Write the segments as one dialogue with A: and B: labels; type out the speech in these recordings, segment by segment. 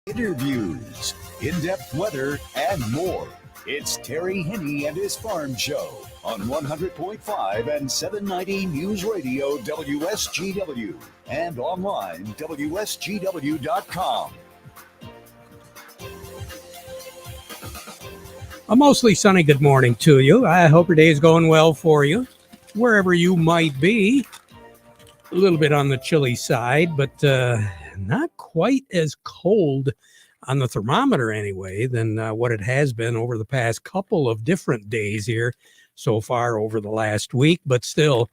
A: interviews, in-depth weather, and more. It's Terry Henne and his Farm Show on 100.5 and 790 News Radio WSGW and online WSGW.com.
B: A mostly sunny good morning to you. I hope your day is going well for you, wherever you might be. A little bit on the chilly side, but not quite as cold on the thermometer anyway than what it has been over the past couple of different days here so far over the last week. But still,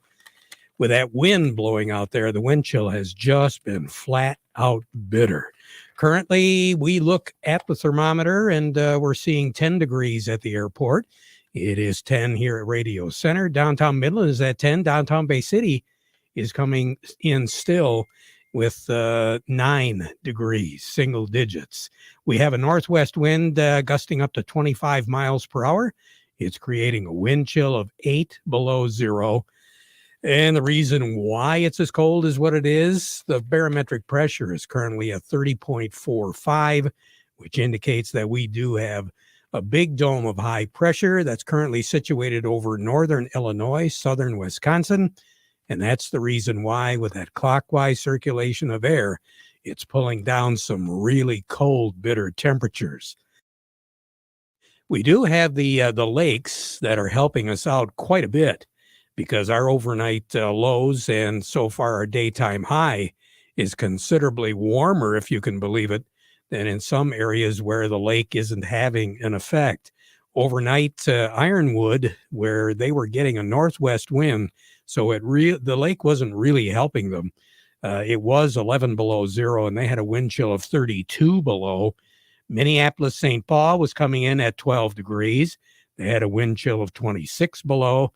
B: with that wind blowing out there, the wind chill has just been flat out bitter. Currently, we look at the thermometer and we're seeing 10 degrees at the airport. It is 10 here at Radio Center. Downtown Midland is at 10. Downtown Bay City is coming in still with 9 degrees, single digits. We have a northwest wind gusting up to 25 miles per hour. It's creating a wind chill of 8 below zero. And the reason why it's as cold as what it is, the barometric pressure is currently at 30.45, which indicates that we do have a big dome of high pressure that's currently situated over northern Illinois, southern Wisconsin. And that's the reason why, with that clockwise circulation of air, it's pulling down some really cold, bitter temperatures. We do have the lakes that are helping us out quite a bit, because our overnight lows and so far our daytime high is considerably warmer, if you can believe it, than in some areas where the lake isn't having an effect. Overnight, Ironwood, where they were getting a northwest wind, so the lake wasn't really helping them. It was 11 below zero, and they had a wind chill of 32 below. Minneapolis, St. Paul was coming in at 12 degrees. They had a wind chill of 26 below.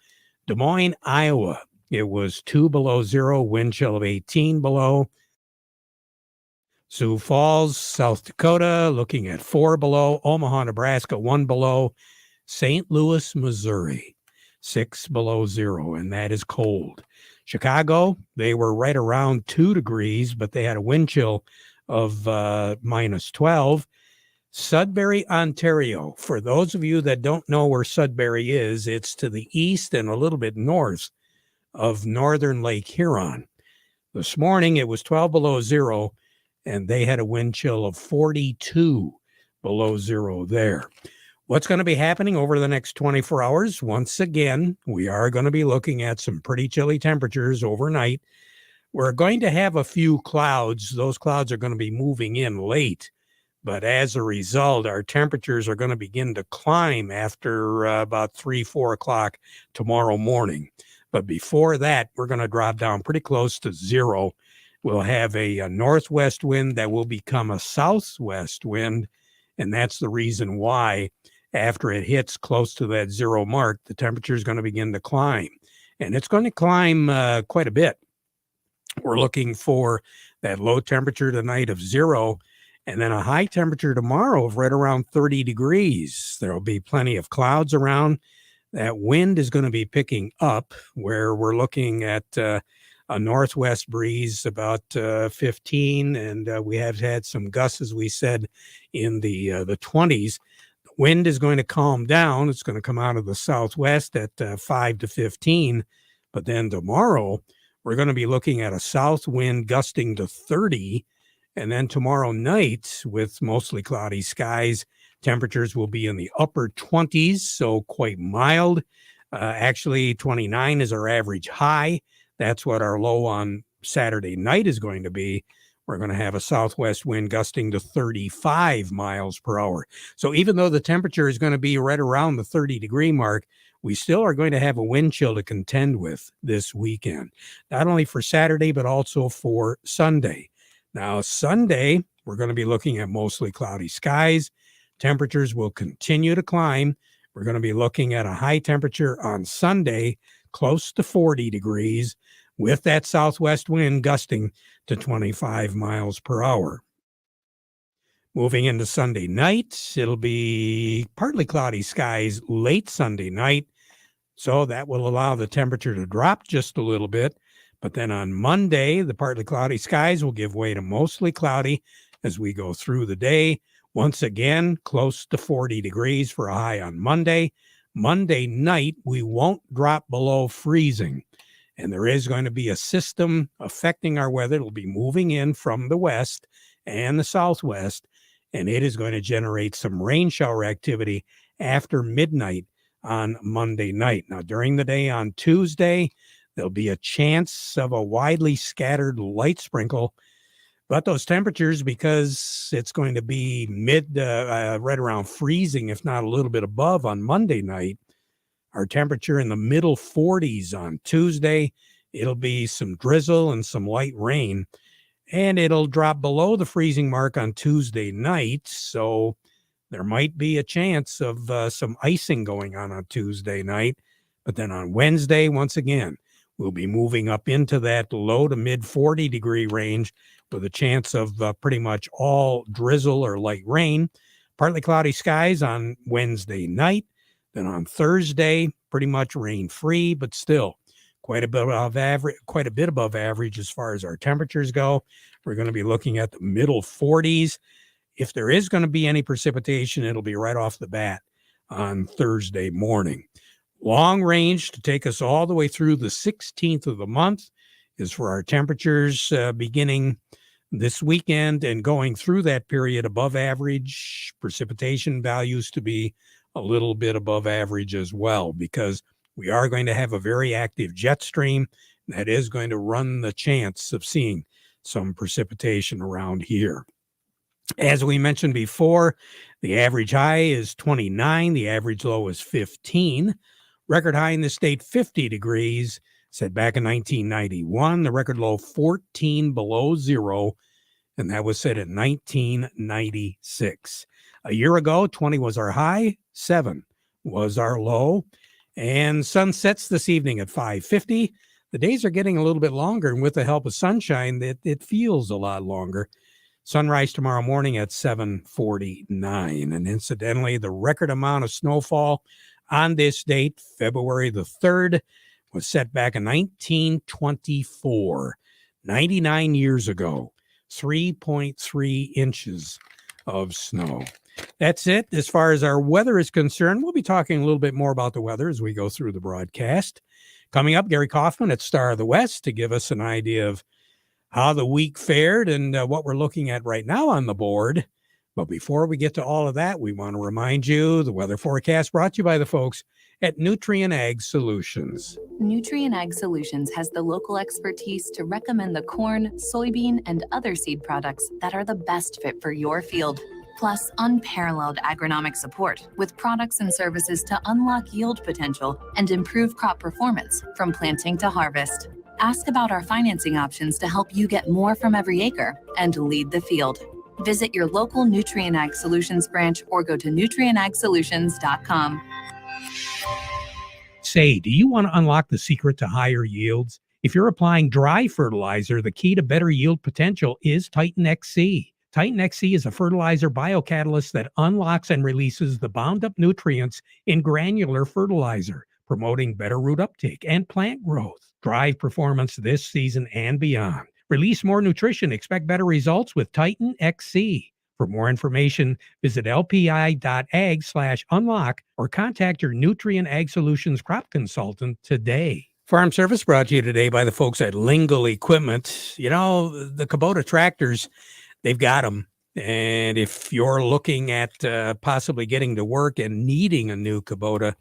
B: Des Moines, Iowa, it was 2 below zero, wind chill of 18 below. Sioux Falls, South Dakota, looking at 4 below. Omaha, Nebraska, 1 below. St. Louis, Missouri, 6 below zero, and that is cold. Chicago, they were right around 2 degrees, but they had a wind chill of minus 12. Sudbury, Ontario. For those of you that don't know where Sudbury is, it's to the east and a little bit north of northern Lake Huron. This morning, it was 12 below zero, and they had a wind chill of 42 below zero there. What's going to be happening over the next 24 hours? Once again, we are going to be looking at some pretty chilly temperatures overnight. We're going to have a few clouds. Those clouds are going to be moving in late. But as a result, our temperatures are going to begin to climb after about 3, 4 o'clock tomorrow morning. But before that, we're going to drop down pretty close to zero. We'll have a northwest wind that will become a southwest wind. And that's the reason why after it hits close to that zero mark, the temperature is going to begin to climb. And it's going to climb quite a bit. We're looking for that low temperature tonight of zero, and then a high temperature tomorrow of right around 30 degrees. There will be plenty of clouds around. That wind is going to be picking up, where we're looking at a northwest breeze about 15, and we have had some gusts, as we said, in the 20s. The wind is going to calm down. It's going to come out of the southwest at 5 to 15, but then tomorrow we're going to be looking at a south wind gusting to 30. And then tomorrow night, with mostly cloudy skies, temperatures will be in the upper 20s, so quite mild. Actually, 29 is our average high. That's what our low on Saturday night is going to be. We're going to have a southwest wind gusting to 35 miles per hour. So even though the temperature is going to be right around the 30-degree mark, we still are going to have a wind chill to contend with this weekend, not only for Saturday, but also for Sunday. Now, Sunday, we're going to be looking at mostly cloudy skies. Temperatures will continue to climb. We're going to be looking at a high temperature on Sunday, close to 40 degrees, with that southwest wind gusting to 25 miles per hour. Moving into Sunday night, it'll be partly cloudy skies late Sunday night, so that will allow the temperature to drop just a little bit. But then on Monday, the partly cloudy skies will give way to mostly cloudy, as we go through the day. Once again, close to 40 degrees for a high on Monday. Monday night, we won't drop below freezing. And there is going to be a system affecting our weather. It'll be moving in from the west and the southwest, and it is going to generate some rain shower activity after midnight on Monday night. Now, during the day on Tuesday, there'll be a chance of a widely scattered light sprinkle. But those temperatures, because it's going to be right around freezing, if not a little bit above on Monday night, our temperature in the middle 40s on Tuesday. It'll be some drizzle and some light rain, and it'll drop below the freezing mark on Tuesday night. So there might be a chance of some icing going on Tuesday night. But then on Wednesday, once again, we'll be moving up into that low to mid 40 degree range with a chance of pretty much all drizzle or light rain. Partly cloudy skies on Wednesday night. Then on Thursday, pretty much rain-free, but still quite a bit above average as far as our temperatures go. We're going to be looking at the middle 40s. If there is going to be any precipitation, it'll be right off the bat on Thursday morning. Long range to take us all the way through the 16th of the month is for our temperatures beginning this weekend and going through that period above average. Precipitation values to be a little bit above average as well, because we are going to have a very active jet stream that is going to run the chance of seeing some precipitation around here. As we mentioned before, the average high is 29, the average low is 15. Record high in the state, 50 degrees, set back in 1991. The record low, 14 below zero, and that was set in 1996. A year ago, 20 was our high, 7 was our low, and sun sets this evening at 5:50. The days are getting a little bit longer, and with the help of sunshine, it feels a lot longer. Sunrise tomorrow morning at 7:49. And incidentally, the record amount of snowfall on this date, February the 3rd, was set back in 1924, 99 years ago, 3.3 inches of snow. That's it. As far as our weather is concerned, we'll be talking a little bit more about the weather as we go through the broadcast. Coming up, Gary Kaufman at Star of the West to give us an idea of how the week fared and what we're looking at right now on the board. But before we get to all of that, we want to remind you the weather forecast brought to you by the folks at Nutrien Ag Solutions.
C: Nutrien Ag Solutions has the local expertise to recommend the corn, soybean, and other seed products that are the best fit for your field. Plus, unparalleled agronomic support with products and services to unlock yield potential and improve crop performance from planting to harvest. Ask about our financing options to help you get more from every acre and lead the field. Visit your local Nutrien Ag Solutions branch or go to nutrienagsolutions.com.
B: Say, do you want to unlock the secret to higher yields? If you're applying dry fertilizer, the key to better yield potential is Titan XC. Titan XC is a fertilizer biocatalyst that unlocks and releases the bound-up nutrients in granular fertilizer, promoting better root uptake and plant growth. Drive performance this season and beyond. Release more nutrition. Expect better results with Titan XC. For more information, visit lpi.ag/unlock or contact your Nutrien Ag Solutions crop consultant today. Farm Service brought to you today by the folks at Lingle Equipment. You know, the Kubota tractors, they've got them. And if you're looking at possibly getting to work and needing a new Kubota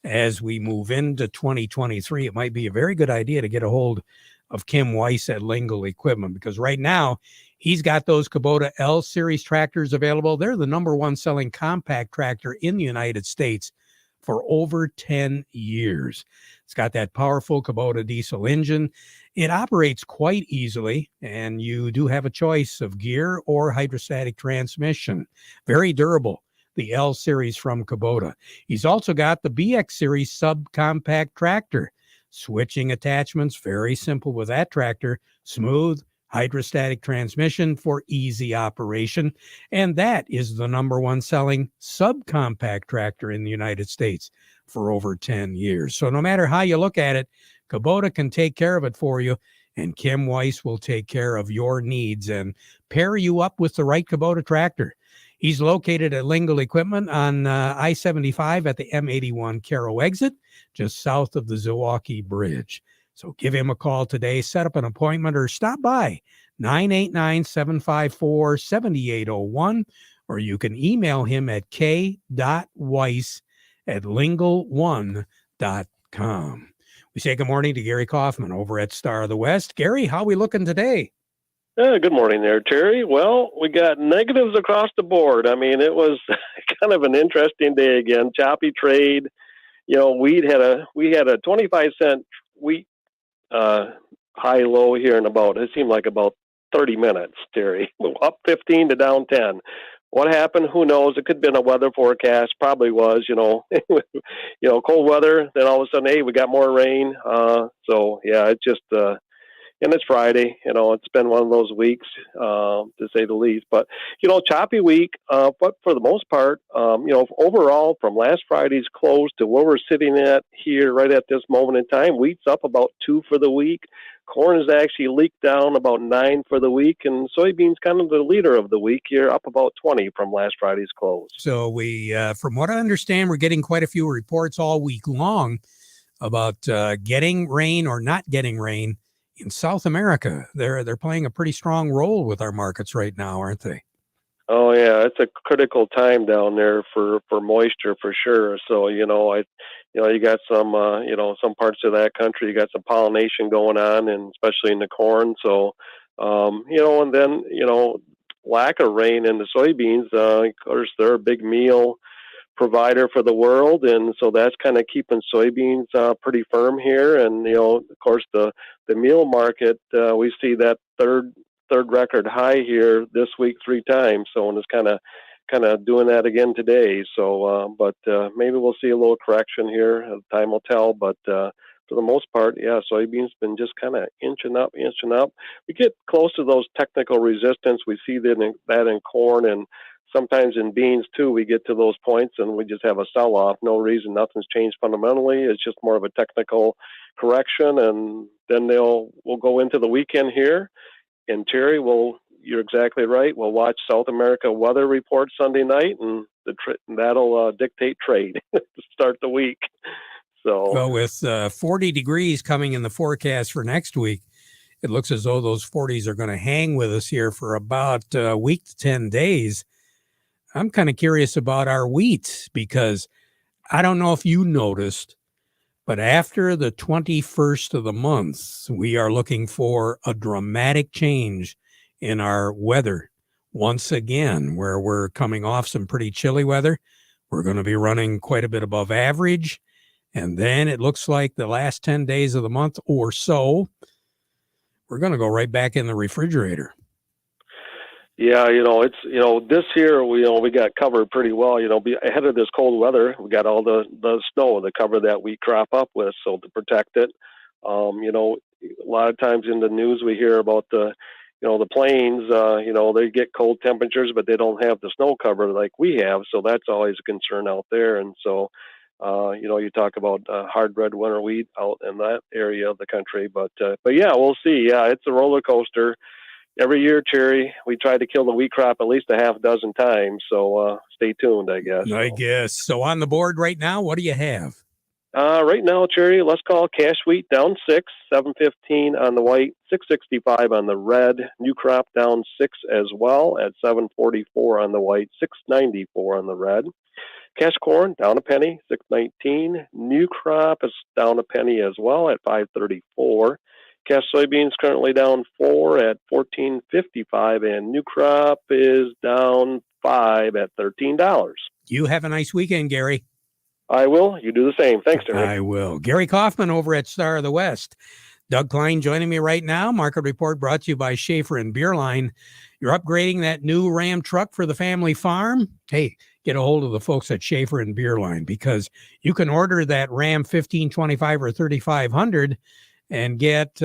B: as we move into 2023, it might be a very good idea to get a hold of Kim Weiss at Lingle Equipment, because right now he's got those Kubota L Series tractors available. They're the number one selling compact tractor in the United States for over 10 years. It's got that powerful Kubota diesel engine. It operates quite easily, and you do have a choice of gear or hydrostatic transmission. Very durable, the L Series from Kubota. He's also got the BX Series subcompact tractor. Switching attachments, very simple with that tractor. Smooth hydrostatic transmission for easy operation. And that is the number one selling subcompact tractor in the United States for over 10 years. So no matter how you look at it, Kubota can take care of it for you. and Kim Weiss will take care of your needs and pair you up with the right Kubota tractor. He's located at Lingle Equipment on I-75 at the M81 Caro exit, just south of the Zilwaukee Bridge. So give him a call today, set up an appointment, or stop by 989-754-7801, or you can email him at k.weiss@lingle1.com. We say good morning to Gary Kaufman over at Star of the West. Gary, how are we looking today?
D: Good morning there, Terry. Well, we got negatives across the board. I mean, it was kind of an interesting day again. Choppy trade. You know, we had a 25-cent wheat high low here in it seemed like about 30 minutes, Terry. Up 15 to down 10. What happened? Who knows? It could have been a weather forecast. Probably was, cold weather. Then all of a sudden, hey, we got more rain. So yeah, it just, and it's Friday, it's been one of those weeks, to say the least, but, choppy week, but for the most part, overall from last Friday's close to where we're sitting at here right at this moment in time, wheat's up about 2 for the week. Corn is actually leaked down about 9 for the week, and soybeans kind of the leader of the week here, up about 20 from last Friday's close.
B: So we, from what I understand, we're getting quite a few reports all week long about getting rain or not getting rain in South America. They're playing a pretty strong role with our markets right now, aren't they?
D: Oh yeah, it's a critical time down there for moisture for sure. So you got some some parts of that country, you got some pollination going on, and especially in the corn. So and then lack of rain in the soybeans. Of course, they're a big meal provider for the world, and so that's kind of keeping soybeans pretty firm here. And of course, the meal market, we see that third record high here this week 3 times. So and it's kind of doing that again today. So, but maybe we'll see a little correction here. Time will tell. But for the most part, yeah, soybeans been just kind of inching up. We get close to those technical resistance. We see that in corn, and sometimes in beans too. We get to those points and we just have a sell-off. No reason, nothing's changed fundamentally. It's just more of a technical correction, and then we'll go into the weekend here. And Terry, you're exactly right. We'll watch South America weather report Sunday night, and that'll dictate trade to start the week. So,
B: well, with 40 degrees coming in the forecast for next week, it looks as though those 40s are going to hang with us here for about a week to 10 days. I'm kind of curious about our wheat, because I don't know if you noticed, but after the 21st of the month, we are looking for a dramatic change in our weather once again, where we're coming off some pretty chilly weather. We're going to be running quite a bit above average. And then it looks like the last 10 days of the month or so, we're going to go right back in the refrigerator.
D: Yeah, it's this year we got covered pretty well. Ahead of this cold weather, we got all the snow to cover that wheat crop up with, so to protect it. A lot of times in the news we hear about the plains. They get cold temperatures, but they don't have the snow cover like we have, so that's always a concern out there. And so, you talk about hard red winter wheat out in that area of the country, but yeah, we'll see. Yeah, it's a roller coaster. Every year, Terry, we try to kill the wheat crop at least a half dozen times. So stay tuned, I guess.
B: So on the board right now, what do you have?
D: Right now, Terry, let's call cash wheat down 6, 715 on the white, 665 on the red. New crop down 6 as well at 744 on the white, 694 on the red. Cash corn down a penny, 619. New crop is down a penny as well at 534. Cash soybeans currently down 4 at $14.55, and new crop is down 5 at $13.
B: You have a nice weekend, Gary.
D: I will. You do the same. Thanks, Terry.
B: I will. Gary Kaufman over at Star of the West. Doug Klein joining me right now. Market Report brought to you by Schaefer and Beerline. You're upgrading that new Ram truck for the family farm? Hey, get a hold of the folks at Schaefer and Beerline, because you can order that Ram 1525 or 3500 and get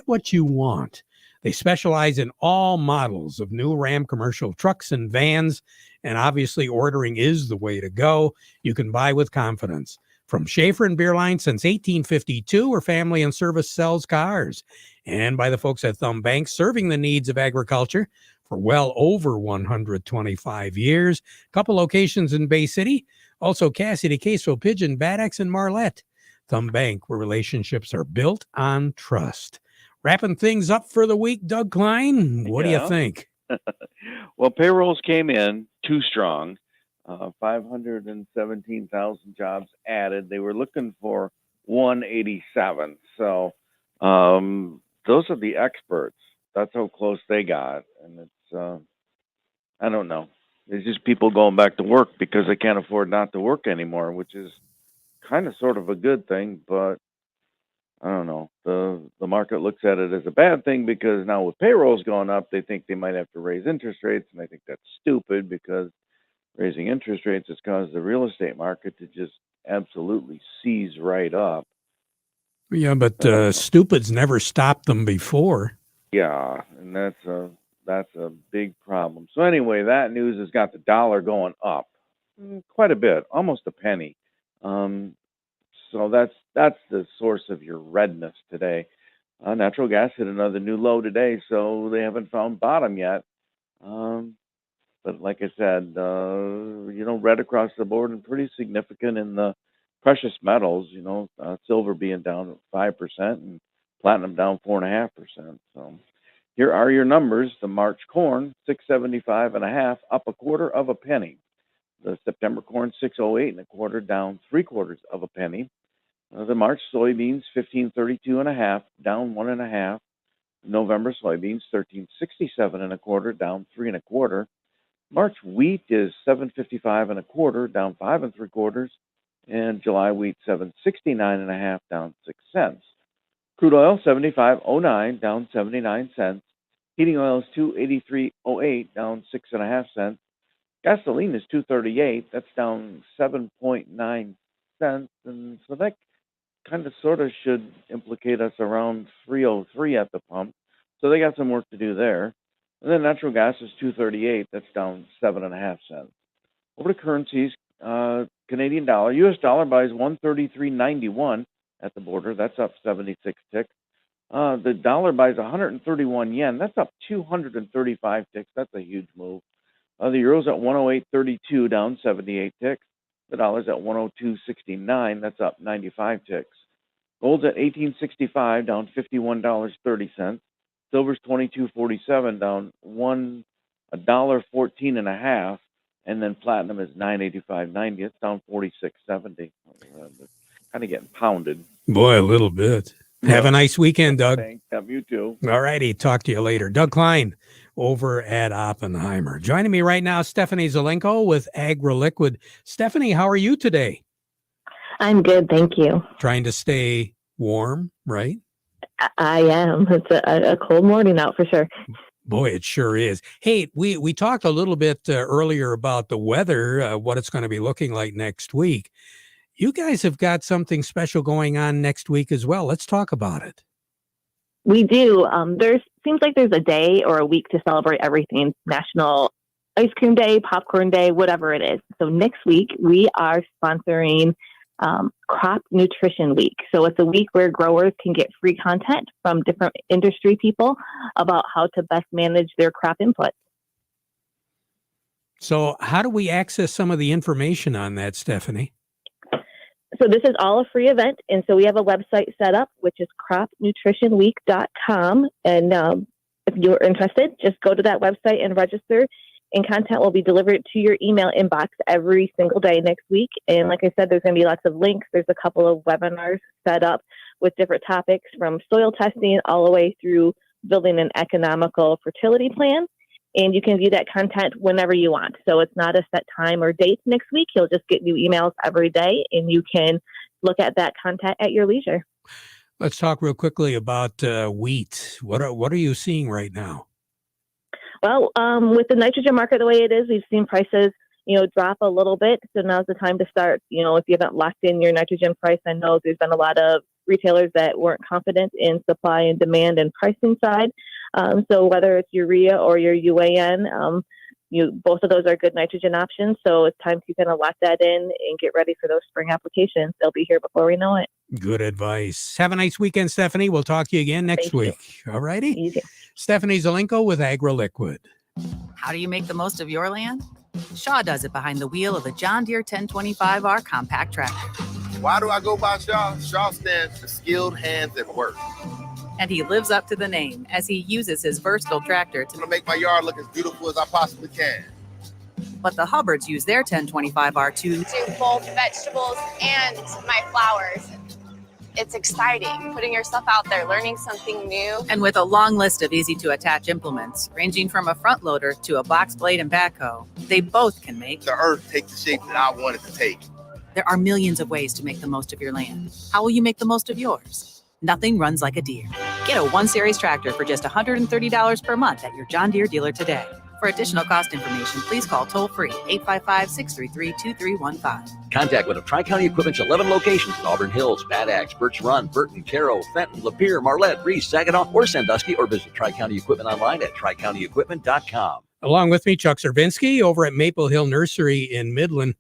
B: what you want. They specialize in all models of new Ram commercial trucks and vans, and obviously ordering is the way to go. You can buy with confidence. From Schaefer and Beerline since 1852, where family and service sells cars. And by the folks at Thumb Bank, serving the needs of agriculture for well over 125 years. Couple locations in Bay City. Also Cassidy, Queso, Pigeon, Bad Axe, and Marlette. Thumb Bank, where relationships are built on trust. Wrapping things up for the week, Doug Klein, what do you think?
E: Well, payrolls came in too strong. 517,000 jobs added. They were looking for 187. So those are the experts. That's how close they got. And it's, I don't know. It's just people going back to work because they can't afford not to work anymore, which is kind of sort of a good thing, but I don't know. The market looks at it as a bad thing because now with payrolls going up, they think they might have to raise interest rates, and I think that's stupid because raising interest rates has caused the real estate market to just absolutely seize right up.
B: Yeah, but stupid's never stopped them before.
E: Yeah, and that's a big problem. So anyway, that news has got the dollar going up quite a bit, almost a penny. So that's the source of your redness today. Natural gas hit another new low today, so they haven't found bottom yet. But like I said, red across the board and pretty significant in the precious metals. Silver being down 5% and platinum down 4.5%. So here are your numbers. The March corn 675.5, up 1/4 of a penny. The September corn 608.25, down 3/4 of a penny. The March soybeans 1532.5, down 1.5. November soybeans 1367.25, down 3.25. March wheat is 755.25, down 5 3/4, and July wheat 769.5, down 6 cents. Crude oil 75.09, down 79 cents. Heating oil is 283.08, down 6.5 cents. Gasoline is 238. That's down 7.9 cents, and so that kind of sort of should implicate us around 303 at the pump. So they got some work to do there. And then natural gas is 238. That's down 7.5 cents. Over to currencies, Canadian dollar, U.S. dollar buys 133.91 at the border. That's up 76 ticks. The dollar buys 131 yen. That's up 235 ticks. That's a huge move. The euro's at 108.32, down 78 ticks. The dollar's at 102.69. That's up 95 ticks. Gold's at $18.65, down $51.30. Silver's $22.47, down $1.14.5. And then platinum is $985.90. It's down $46.70. Kind of getting pounded.
B: Boy, a little bit. Have a nice weekend, Doug.
E: Thanks. You too.
B: All righty. Talk to you later. Doug Klein over at Oppenheimer. Joining me right now, Stephanie Zelenko with AgriLiquid. Stephanie, how are you today?
F: I'm good, thank you.
B: Trying to stay warm, right?
F: I am. It's a cold morning out for sure.
B: Boy, it sure is. Hey, we talked a little bit earlier about the weather, what it's going to be looking like next week. You guys have got something special going on next week as well. Let's talk about it.
F: We do. Seems like there's a day or a week to celebrate everything. National Ice Cream Day, Popcorn Day, whatever it is. So next week, we are sponsoring Crop Nutrition Week. So it's a week where growers can get free content from different industry people about how to best manage their crop inputs.
B: So how do we access some of the information on that, Stephanie?
F: So this is all a free event. And so we have a website set up, which is cropnutritionweek.com. And if you're interested, just go to that website and register. And content will be delivered to your email inbox every single day next week. And like I said, there's going to be lots of links. There's a couple of webinars set up with different topics from soil testing all the way through building an economical fertility plan. And you can view that content whenever you want. So it's not a set time or date next week. You'll just get new emails every day, and you can look at that content at your leisure.
B: Let's talk real quickly about wheat. What are you seeing right now?
F: Well, with the nitrogen market the way it is, we've seen prices, drop a little bit. So now's the time to start. If you haven't locked in your nitrogen price, I know there's been a lot of retailers that weren't confident in supply and demand and pricing side. So whether it's urea or your UAN, both of those are good nitrogen options. So it's time to kind of lock that in and get ready for those spring applications. They'll be here before we know it.
B: Good advice. Have a nice weekend, Stephanie. We'll talk to you again next week. All righty.
F: Easy.
B: Stephanie Zelenko with AgriLiquid.
G: How do you make the most of your land? Shaw does it behind the wheel of the John Deere 1025R compact tractor.
H: Why do I go by Shaw? Shaw stands for skilled hands at work.
G: And he lives up to the name as he uses his versatile tractor to
H: make my yard look as beautiful as I possibly can.
G: But the Hubbards use their 1025R to
I: both vegetables and my flowers. It's exciting, putting yourself out there, learning something new.
G: And with a long list of easy-to-attach implements, ranging from a front loader to a box blade and backhoe, they both can make
H: the earth take the shape that I want it to take.
G: There are millions of ways to make the most of your land. How will you make the most of yours? Nothing runs like a Deere. Get a 1-Series tractor for just $130 per month at your John Deere dealer today. For additional cost information, please call toll-free 855-633-2315.
J: Contact one of Tri-County Equipment's 11 locations in Auburn Hills, Bad Axe, Birch Run, Burton, Caro, Fenton, Lapeer, Marlette, Reese, Saginaw, or Sandusky, or visit Tri-County Equipment online at tricountyequipment.com.
B: Along with me, Chuck Cervinsky over at Maple Hill Nursery in Midland.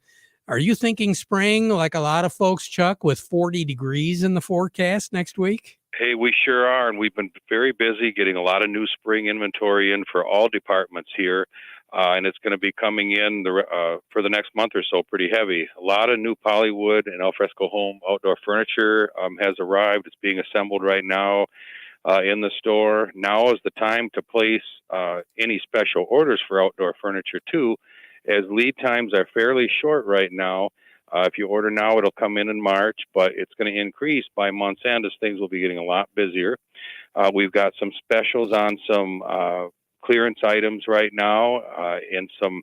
B: Are you thinking spring like a lot of folks, Chuck, with 40 degrees in the forecast next week?
K: Hey, we sure are, and we've been very busy getting a lot of new spring inventory in for all departments here, and it's going to be coming in for the next month or so pretty heavy. A lot of new Polywood and alfresco home outdoor furniture has arrived. It's being assembled right now in the store. Now is the time to place any special orders for outdoor furniture, too, as lead times are fairly short right now. If you order now, it'll come in March, but it's going to increase by month's end as things will be getting a lot busier. We've got some specials on some clearance items right now and some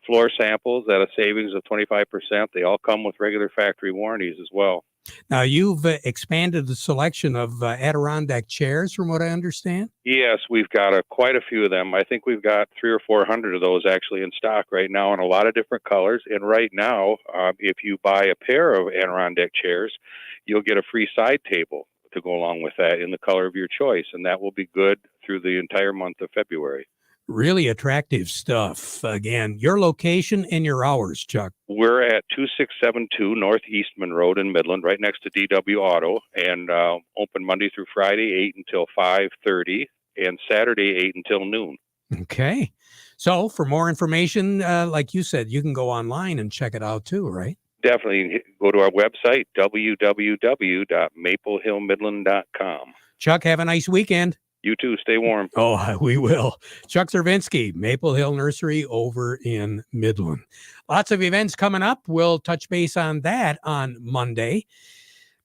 K: floor samples at a savings of 25%. They all come with regular factory warranties as well.
B: Now, you've expanded the selection of Adirondack chairs, from what I understand?
K: Yes, we've got quite a few of them. I think we've got 300 or 400 of those actually in stock right now in a lot of different colors. And right now, if you buy a pair of Adirondack chairs, you'll get a free side table to go along with that in the color of your choice. And that will be good through the entire month of February.
B: Really attractive stuff. Again, your location and your hours, Chuck.
K: We're at 2672 North Eastman Road in Midland, right next to DW Auto, and open Monday through Friday, 8 until 5:30, and Saturday, 8 until noon.
B: Okay. So for more information, like you said, you can go online and check it out too, right?
K: Definitely go to our website, www.maplehillmidland.com.
B: Chuck, have a nice weekend.
K: You too. Stay warm.
B: Oh, we will. Chuck Cervinsky, Maple Hill Nursery over in Midland. Lots of events coming up. We'll touch base on that on Monday.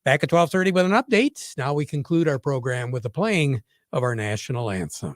B: Back at 12:30 with an update. Now we conclude our program with the playing of our national anthem.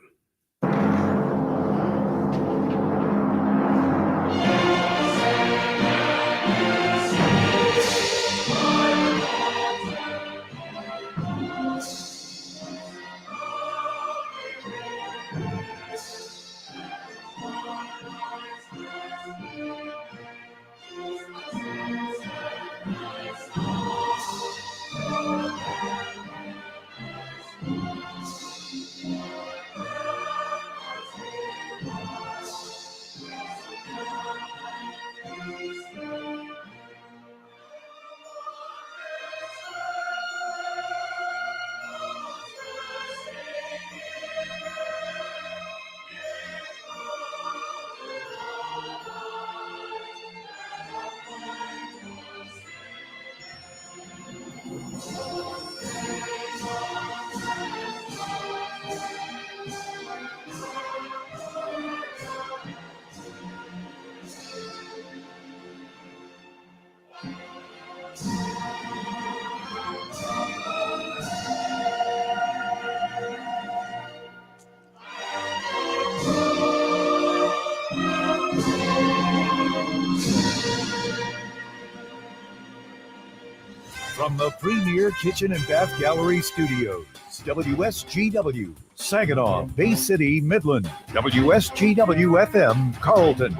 A: From the Premier Kitchen and Bath Gallery Studios, WSGW, Saginaw, Bay City, Midland, WSGW-FM, Carlton.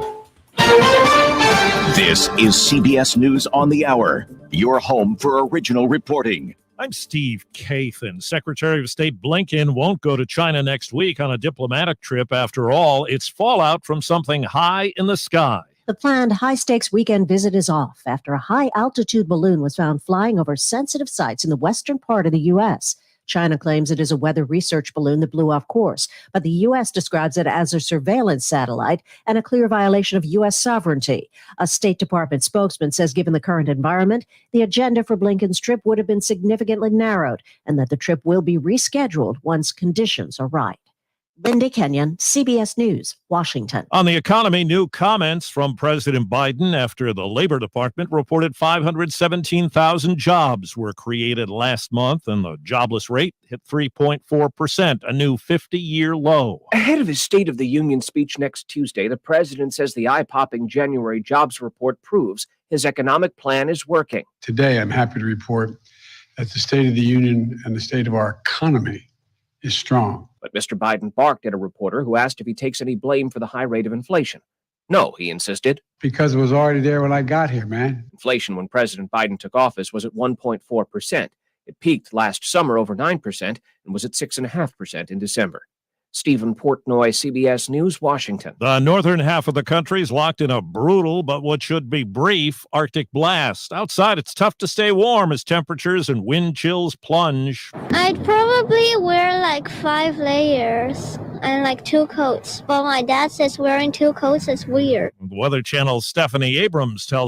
L: This is CBS News on the Hour, your home for original reporting. I'm Steve Kathan. Secretary of State Blinken won't go to China next week on a diplomatic trip. After all, it's fallout from something high in the sky.
M: The planned high-stakes weekend visit is off after a high-altitude balloon was found flying over sensitive sites in the western part of the U.S. China claims it is a weather research balloon that blew off course, but the U.S. describes it as a surveillance satellite and a clear violation of U.S. sovereignty. A State Department spokesman says given the current environment, the agenda for Blinken's trip would have been significantly narrowed and that the trip will be rescheduled once conditions are right. Linda Kenyon, CBS News, Washington.
L: On the economy, new comments from President Biden after the Labor Department reported 517,000 jobs were created last month, and the jobless rate hit 3.4%, a new 50-year low.
N: Ahead of his State of the Union speech next Tuesday, the president says the eye-popping January jobs report proves his economic plan is working.
O: Today, I'm happy to report that the State of the Union and the state of our economy is strong.
N: But Mr. Biden barked at a reporter who asked if he takes any blame for the high rate of inflation. No, he insisted.
O: Because it was already there when I got here, man.
N: Inflation when President Biden took office was at 1.4%. It peaked last summer over 9% and was at 6.5% in December. Stephen Portnoy, CBS News, Washington.
L: The northern half of the country is locked in a brutal but what should be brief Arctic blast. Outside, it's tough to stay warm as temperatures and wind chills plunge.
P: I'd probably wear like 5 layers and like 2 coats. But my dad says wearing 2 coats is weird.
L: The Weather Channel's Stephanie Abrams tells us